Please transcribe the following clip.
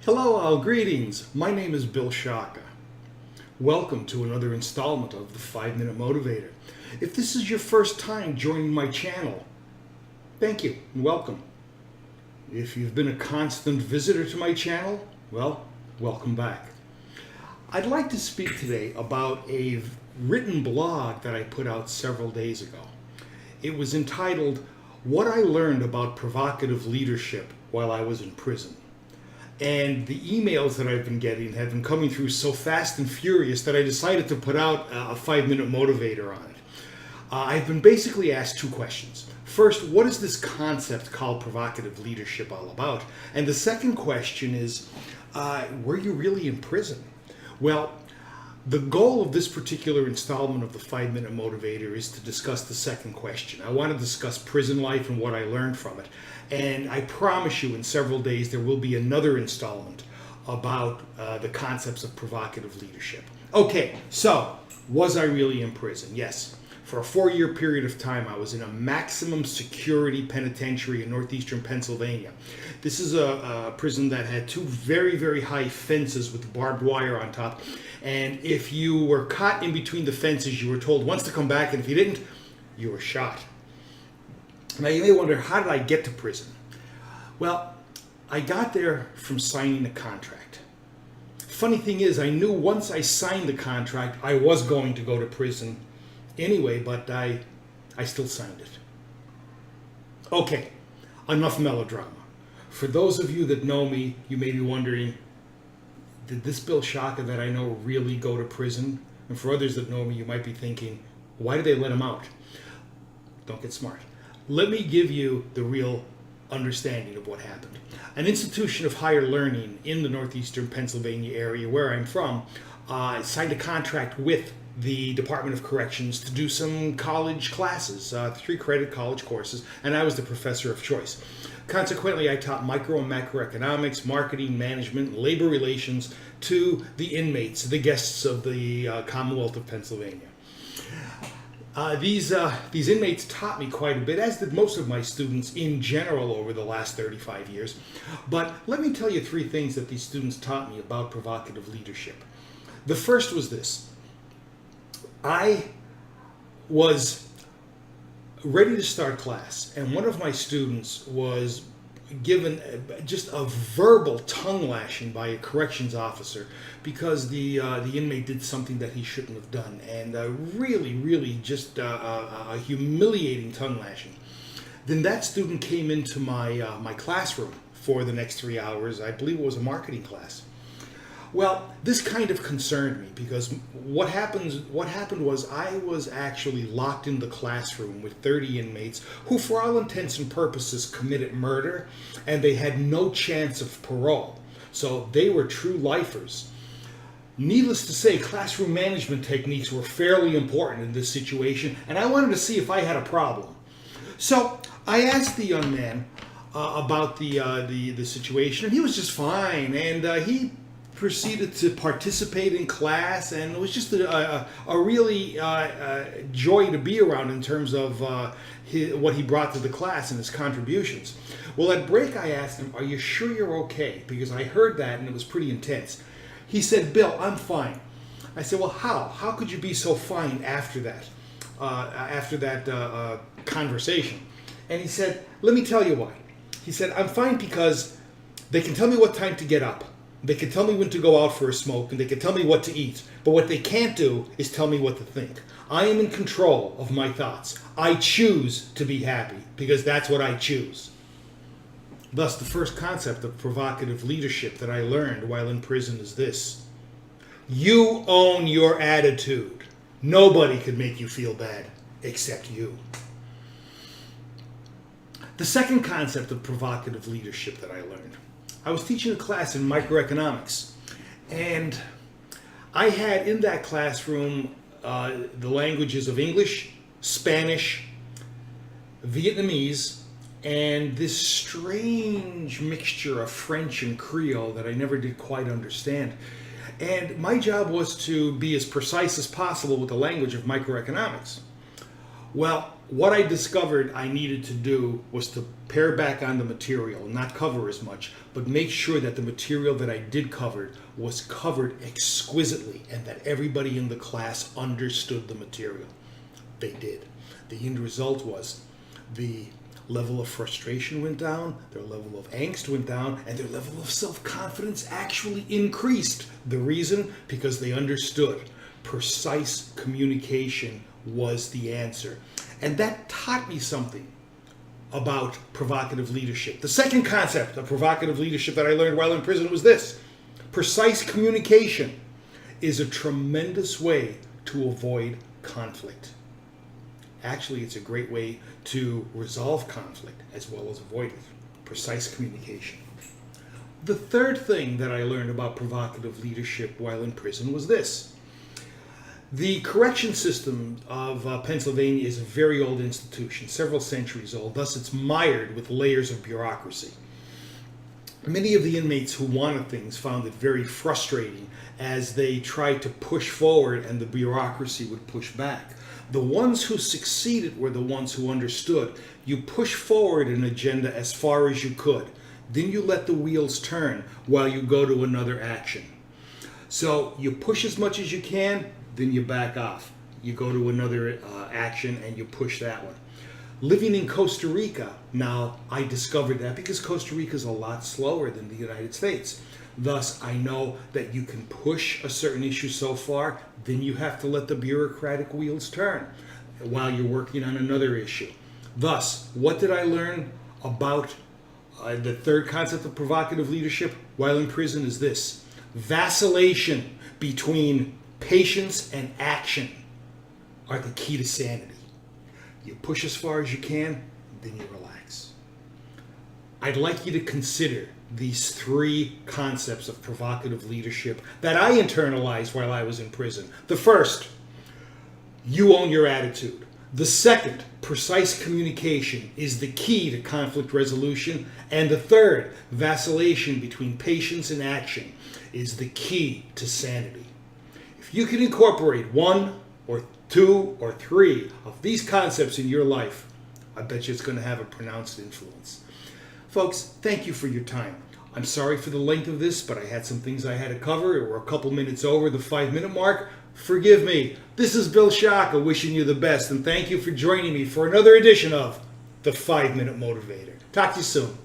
Hello, all greetings. My name is Bill Shaka. Welcome to another installment of the 5-Minute Motivator. If this is your first time joining my channel, thank you and welcome. If you've been a constant visitor to my channel, well, welcome back. I'd like to speak today about a written blog that I put out several days ago. It was entitled, "What I Learned About Provocative Leadership While I Was in Prison." And the emails that I've been getting have been coming through so fast and furious that I decided to put out a 5-minute motivator on it. I've been basically asked two questions. First, what is this concept called provocative leadership all about? And the second question is, were you really in prison? Well, the goal of this particular installment of the 5-Minute Motivator is to discuss the second question. I want to discuss prison life and what I learned from it. And I promise you in several days there will be another installment about the concepts of provocative leadership. Okay, so was I really in prison? Yes. For a 4-year period of time, I was in a maximum security penitentiary in northeastern Pennsylvania. This is a prison that had two very, very high fences with barbed wire on top. And if you were caught in between the fences, you were told once to come back, and if you didn't, you were shot. Now, you may wonder, how did I get to prison? Well, I got there from signing a contract. Funny thing is, I knew once I signed the contract, I was going to go to prison anyway, but I still signed it. Okay, enough melodrama. For those of you that know me, you may be wondering, did this Bill Shaka that I know really go to prison? And for others that know me, you might be thinking, why did they let him out? Don't get smart. Let me give you the real understanding of what happened. An institution of higher learning in the northeastern Pennsylvania area where I'm from signed a contract with the Department of Corrections to do some college classes, 3-credit college courses, and I was the professor of choice. Consequently, I taught micro and macroeconomics, marketing, management, labor relations to the inmates, the guests of the Commonwealth of Pennsylvania. These inmates taught me quite a bit, as did most of my students in general over the last 35 years. But let me tell you 3 things that these students taught me about provocative leadership. The first was this. I was ready to start class, and one of my students was given just a verbal tongue lashing by a corrections officer because the inmate did something that he shouldn't have done, and really just a humiliating tongue lashing. Then that student came into my classroom for the next 3 hours. I believe it was a marketing class. Well, this kind of concerned me because what happened was I was actually locked in the classroom with 30 inmates who, for all intents and purposes, committed murder, and they had no chance of parole. So they were true lifers. Needless to say, classroom management techniques were fairly important in this situation, and I wanted to see if I had a problem. So I asked the young man about the situation, and he was just fine, and he proceeded to participate in class, and it was just a really joy to be around in terms of what he brought to the class and his contributions. Well, at break I asked him, "Are you sure you're okay?" Because I heard that and it was pretty intense. He said, "Bill, I'm fine." I said, "Well, how? How could you be so fine after that conversation?" And he said, "Let me tell you why." He said, "I'm fine because they can tell me what time to get up. They can tell me when to go out for a smoke, and they can tell me what to eat. But what they can't do is tell me what to think. I am in control of my thoughts. I choose to be happy because that's what I choose." Thus, the first concept of provocative leadership that I learned while in prison is this: you own your attitude. Nobody could make you feel bad except you. The second concept of provocative leadership that I learned. I was teaching a class in microeconomics, and I had in that classroom the languages of English, Spanish, Vietnamese, and this strange mixture of French and Creole that I never did quite understand. And my job was to be as precise as possible with the language of microeconomics. Well, what I discovered I needed to do was to pare back on the material, not cover as much, but make sure that the material that I did cover was covered exquisitely and that everybody in the class understood the material. They did. The end result was the level of frustration went down, their level of angst went down, and their level of self-confidence actually increased. The reason? Because they understood precise communication was the answer. And that taught me something about provocative leadership. The second concept of provocative leadership that I learned while in prison was this: precise communication is a tremendous way to avoid conflict. Actually, it's a great way to resolve conflict as well as avoid it. Precise communication. The third thing that I learned about provocative leadership while in prison was this: the correction system of Pennsylvania is a very old institution, several centuries old, thus it's mired with layers of bureaucracy. Many of the inmates who wanted things found it very frustrating as they tried to push forward and the bureaucracy would push back. The ones who succeeded were the ones who understood. You push forward an agenda as far as you could. Then you let the wheels turn while you go to another action. So you push as much as you can, then you back off. You go to another action and you push that one. Living in Costa Rica, now I discovered that because Costa Rica is a lot slower than the United States. Thus, I know that you can push a certain issue so far, then you have to let the bureaucratic wheels turn while you're working on another issue. Thus, what did I learn about the third concept of provocative leadership while in prison is this: vacillation between patience and action are the key to sanity. You push as far as you can, then you relax. I'd like you to consider these three concepts of provocative leadership that I internalized while I was in prison. The first, you own your attitude. The second, precise communication is the key to conflict resolution. And the third, vacillation between patience and action is the key to sanity. If you can incorporate one or two or three of these concepts in your life, I bet you it's going to have a pronounced influence. Folks, thank you for your time. I'm sorry for the length of this, but I had some things I had to cover. We're a couple minutes over the 5-minute mark. Forgive me. This is Bill Shaka wishing you the best, and thank you for joining me for another edition of the 5-Minute Motivator. Talk to you soon.